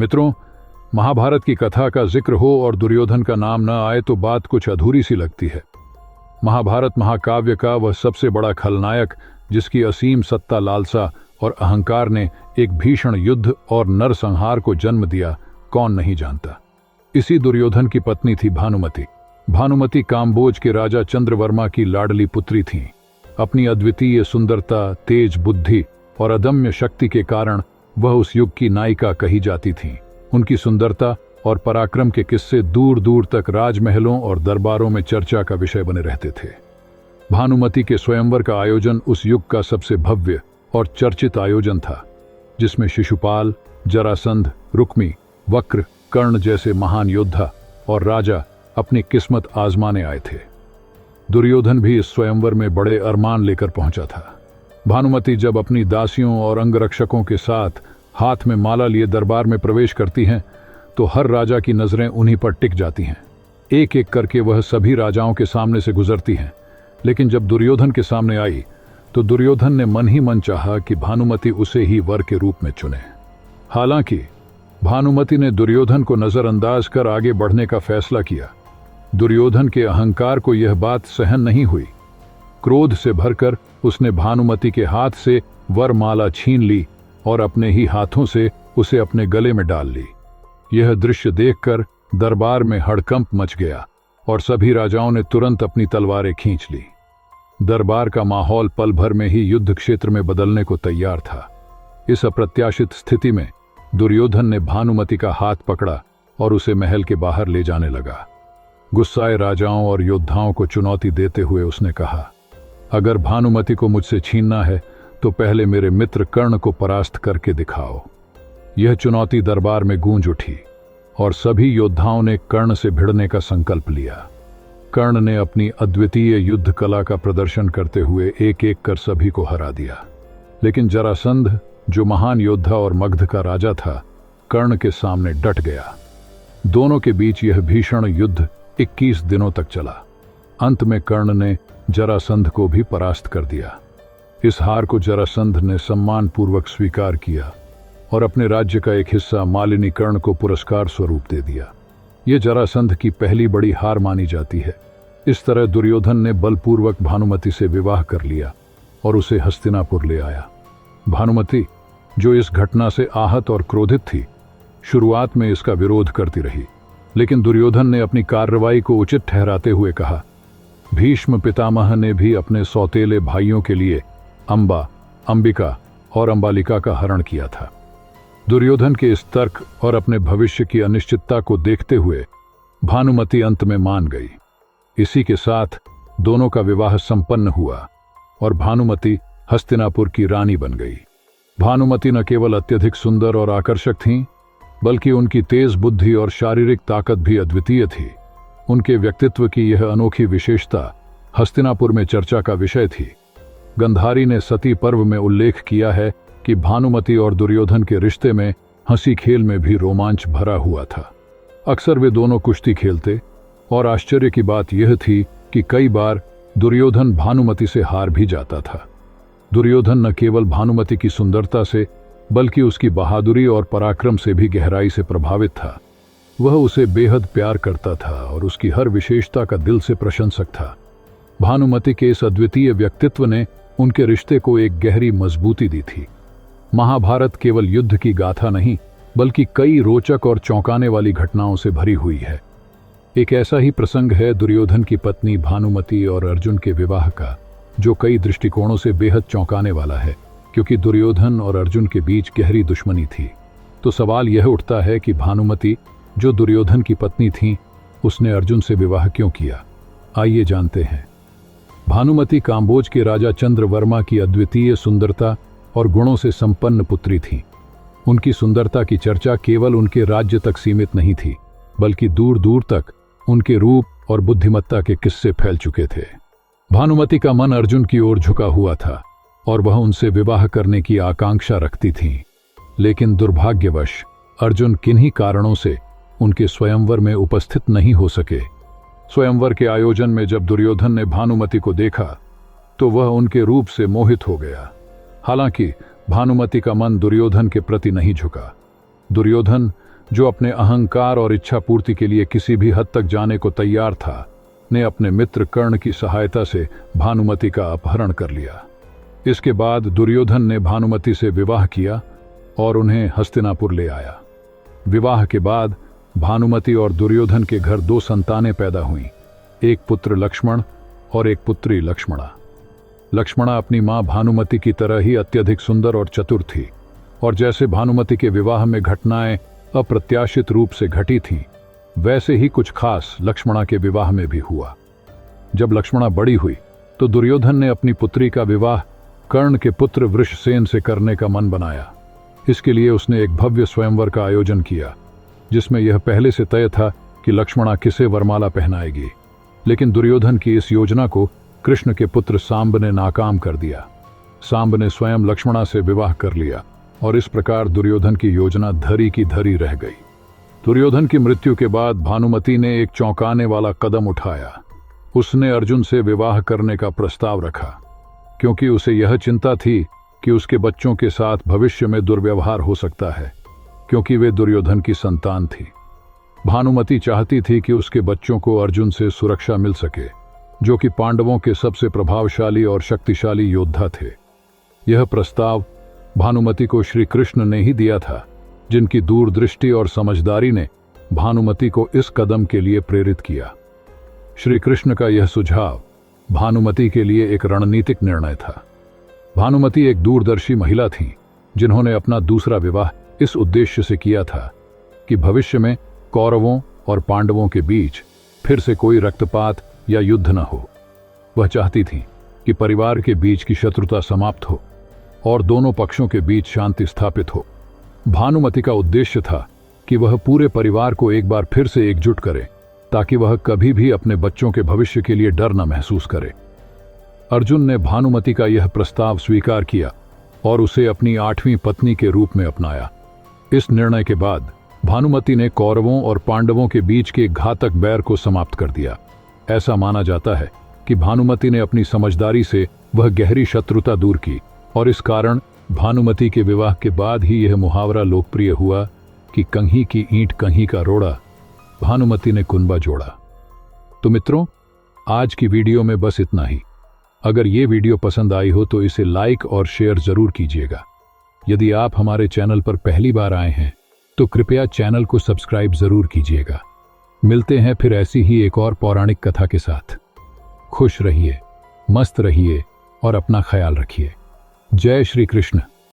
मित्रों, महाभारत की कथा का जिक्र हो और दुर्योधन का नाम न आए तो बात कुछ अधूरी सी लगती है। महाभारत महाकाव्य का वह सबसे बड़ा खलनायक, जिसकी असीम सत्ता, लालसा और अहंकार ने एक भीषण युद्ध और नरसंहार को जन्म दिया, कौन नहीं जानता। इसी दुर्योधन की पत्नी थी भानुमति। भानुमति काम्बोज के राजा चंद्रवर्मा की लाडली पुत्री थीं। अपनी अद्वितीय सुंदरता, तेज बुद्धि और अदम्य शक्ति के कारण वह उस युग की नायिका कही जाती थीं। उनकी सुंदरता और पराक्रम के किस्से दूर दूर तक राजमहलों और दरबारों में चर्चा का विषय बने रहते थे। भानुमति के स्वयंवर का आयोजन उस युग का सबसे भव्य और चर्चित आयोजन था, जिसमें शिशुपाल, जरासंध, रुक्मी, वक्र, कर्ण जैसे महान योद्धा और राजा अपनी किस्मत आजमाने आए थे। दुर्योधन भी इस स्वयंवर में बड़े अरमान लेकर पहुंचा था। भानुमति जब अपनी दासियों और अंगरक्षकों के साथ हाथ में माला लिए दरबार में प्रवेश करती हैं, तो हर राजा की नजरें उन्हीं पर टिक जाती हैं। एक एक करके वह सभी राजाओं के सामने से गुजरती हैं, लेकिन जब दुर्योधन के सामने आई तो दुर्योधन ने मन ही मन चाहा कि भानुमति उसे ही वर के रूप में चुने। हालांकि भानुमति ने दुर्योधन को नजरअंदाज कर आगे बढ़ने का फैसला किया। दुर्योधन के अहंकार को यह बात सहन नहीं हुई। क्रोध से भरकर उसने भानुमति के हाथ से वरमाला छीन ली और अपने ही हाथों से उसे अपने गले में डाल ली। यह दृश्य देखकर दरबार में हड़कंप मच गया और सभी राजाओं ने तुरंत अपनी तलवारें खींच ली। दरबार का माहौल पल भर में ही युद्ध क्षेत्र में बदलने को तैयार था। इस अप्रत्याशित स्थिति में दुर्योधन ने भानुमति का हाथ पकड़ा और उसे महल के बाहर ले जाने लगा। गुस्साए राजाओं और योद्धाओं को चुनौती देते हुए उसने कहा, अगर भानुमति को मुझसे छीनना है तो पहले मेरे मित्र कर्ण को परास्त करके दिखाओ। यह चुनौती दरबार में गूंज उठी और सभी योद्धाओं ने कर्ण से भिड़ने का संकल्प लिया। कर्ण ने अपनी अद्वितीय युद्ध कला का प्रदर्शन करते हुए एक एक कर सभी को हरा दिया, लेकिन जरासंध, जो महान योद्धा और मगध का राजा था, कर्ण के सामने डट गया। दोनों के बीच यह भीषण युद्ध 21 दिनों तक चला। अंत में कर्ण ने जरासंध को भी परास्त कर दिया। इस हार को जरासंध ने सम्मानपूर्वक स्वीकार किया और अपने राज्य का एक हिस्सा मालिनी कर्ण को पुरस्कार स्वरूप दे दिया। यह जरासंध की पहली बड़ी हार मानी जाती है। इस तरह दुर्योधन ने बलपूर्वक भानुमति से विवाह कर लिया और उसे हस्तिनापुर ले आया। भानुमति, जो इस घटना से आहत और क्रोधित थी, शुरुआत में इसका विरोध करती रही, लेकिन दुर्योधन ने अपनी कार्रवाई को उचित ठहराते हुए कहा, भीष्म पितामह ने भी अपने सौतेले भाइयों के लिए अंबा, अंबिका और अंबालिका का हरण किया था। दुर्योधन के इस तर्क और अपने भविष्य की अनिश्चितता को देखते हुए भानुमति अंत में मान गई। इसी के साथ दोनों का विवाह संपन्न हुआ और भानुमति हस्तिनापुर की रानी बन गई। भानुमति न केवल अत्यधिक सुंदर और आकर्षक थीं, बल्कि उनकी तेज बुद्धि और शारीरिक ताकत भी अद्वितीय थी। उनके व्यक्तित्व की यह अनोखी विशेषता हस्तिनापुर में चर्चा का विषय थी। गंधारी ने सती पर्व में उल्लेख किया है कि भानुमति और दुर्योधन के रिश्ते में हंसी खेल में भी रोमांच भरा हुआ था। अक्सर वे दोनों कुश्ती खेलते और आश्चर्य की बात यह थी कि कई बार दुर्योधन भानुमति से हार भी जाता था। दुर्योधन न केवल भानुमति की सुंदरता से, बल्कि उसकी बहादुरी और पराक्रम से भी गहराई से प्रभावित था। वह उसे बेहद प्यार करता था और उसकी हर विशेषता का दिल से प्रशंसक था। भानुमति के इस अद्वितीय व्यक्तित्व ने उनके रिश्ते को एक गहरी मजबूती दी थी। महाभारत केवल युद्ध की गाथा नहीं, बल्कि कई रोचक और चौंकाने वाली घटनाओं से भरी हुई है। एक ऐसा ही प्रसंग है दुर्योधन की पत्नी भानुमति और अर्जुन के विवाह का, जो कई दृष्टिकोणों से बेहद चौंकाने वाला है। क्योंकि दुर्योधन और अर्जुन के बीच गहरी दुश्मनी थी, तो सवाल यह उठता है कि भानुमति, जो दुर्योधन की पत्नी थी, उसने अर्जुन से विवाह क्यों किया। आइए जानते हैं। भानुमति काम्बोज के राजा चंद्रवर्मा की अद्वितीय सुंदरता और गुणों से संपन्न पुत्री थी। उनकी सुंदरता की चर्चा केवल उनके राज्य तक सीमित नहीं थी, बल्कि दूर दूर तक उनके रूप और बुद्धिमत्ता के किस्से फैल चुके थे। भानुमति का मन अर्जुन की ओर झुका हुआ था और वह उनसे विवाह करने की आकांक्षा रखती थीं। लेकिन दुर्भाग्यवश अर्जुन किन्हीं कारणों से उनके स्वयंवर में उपस्थित नहीं हो सके। स्वयंवर के आयोजन में जब दुर्योधन ने भानुमति को देखा तो वह उनके रूप से मोहित हो गया। हालांकि भानुमति का मन दुर्योधन के प्रति नहीं झुका। दुर्योधन जो अपने अहंकार और इच्छा पूर्ति के लिए किसी भी हद तक जाने को तैयार था, ने अपने मित्र कर्ण की सहायता से भानुमति का अपहरण कर लिया। इसके बाद दुर्योधन ने भानुमति से विवाह किया और उन्हें हस्तिनापुर ले आया। विवाह के बाद भानुमति और दुर्योधन के घर 2 संतानें पैदा हुईं, एक पुत्र लक्ष्मण और एक पुत्री लक्ष्मणा। लक्ष्मणा अपनी मां भानुमति की तरह ही अत्यधिक सुंदर और चतुर थी, और जैसे भानुमति के विवाह में घटनाएं अप्रत्याशित रूप से घटी थीं, वैसे ही कुछ खास लक्ष्मणा के विवाह में भी हुआ। जब लक्ष्मणा बड़ी हुई तो दुर्योधन ने अपनी पुत्री का विवाह कर्ण के पुत्र वृषसेन से करने का मन बनाया। इसके लिए उसने एक भव्य स्वयंवर का आयोजन किया, जिसमें यह पहले से तय था कि लक्ष्मणा किसे वरमाला पहनाएगी। लेकिन दुर्योधन की इस योजना को कृष्ण के पुत्र सांब ने नाकाम कर दिया। सांब ने स्वयं लक्ष्मणा से विवाह कर लिया, और इस प्रकार दुर्योधन की योजना धरी की धरी रह गई। दुर्योधन की मृत्यु के बाद भानुमति ने एक चौंकाने वाला कदम उठाया। उसने अर्जुन से विवाह करने का प्रस्ताव रखा, क्योंकि उसे यह चिंता थी कि उसके बच्चों के साथ भविष्य में दुर्व्यवहार हो सकता है, क्योंकि वे दुर्योधन की संतान थी। भानुमति चाहती थी कि उसके बच्चों को अर्जुन से सुरक्षा मिल सके, जो कि पांडवों के सबसे प्रभावशाली और शक्तिशाली योद्धा थे। यह प्रस्ताव भानुमति को श्री कृष्ण ने ही दिया था, जिनकी दूरदृष्टि और समझदारी ने भानुमति को इस कदम के लिए प्रेरित किया। श्री कृष्ण का यह सुझाव भानुमति के लिए एक रणनीतिक निर्णय था। भानुमति एक दूरदर्शी महिला थीं, जिन्होंने अपना दूसरा विवाह इस उद्देश्य से किया था कि भविष्य में कौरवों और पांडवों के बीच फिर से कोई रक्तपात या युद्ध न हो। वह चाहती थी कि परिवार के बीच की शत्रुता समाप्त हो और दोनों पक्षों के बीच शांति स्थापित हो। भानुमति का उद्देश्य था कि वह पूरे परिवार को एक बार फिर से एकजुट करे, ताकि वह कभी भी अपने बच्चों के भविष्य के लिए डर न महसूस करे। अर्जुन ने भानुमति का यह प्रस्ताव स्वीकार किया और उसे अपनी 8वीं पत्नी के रूप में अपनाया। इस निर्णय के बाद भानुमति ने कौरवों और पांडवों के बीच के घातक बैर को समाप्त कर दिया। ऐसा माना जाता है कि भानुमति ने अपनी समझदारी से वह गहरी शत्रुता दूर की, और इस कारण भानुमति के विवाह के बाद ही यह मुहावरा लोकप्रिय हुआ कि कंही की ईंट कंही का रोड़ा, भानुमति ने कुनबा जोड़ा। तो मित्रों, आज की वीडियो में बस इतना ही। अगर ये वीडियो पसंद आई हो तो इसे लाइक और शेयर जरूर कीजिएगा। यदि आप हमारे चैनल पर पहली बार आए हैं तो कृपया चैनल को सब्सक्राइब जरूर कीजिएगा। मिलते हैं फिर ऐसी ही एक और पौराणिक कथा के साथ। खुश रहिए, मस्त रहिए और अपना ख्याल रखिए। जय श्री कृष्ण।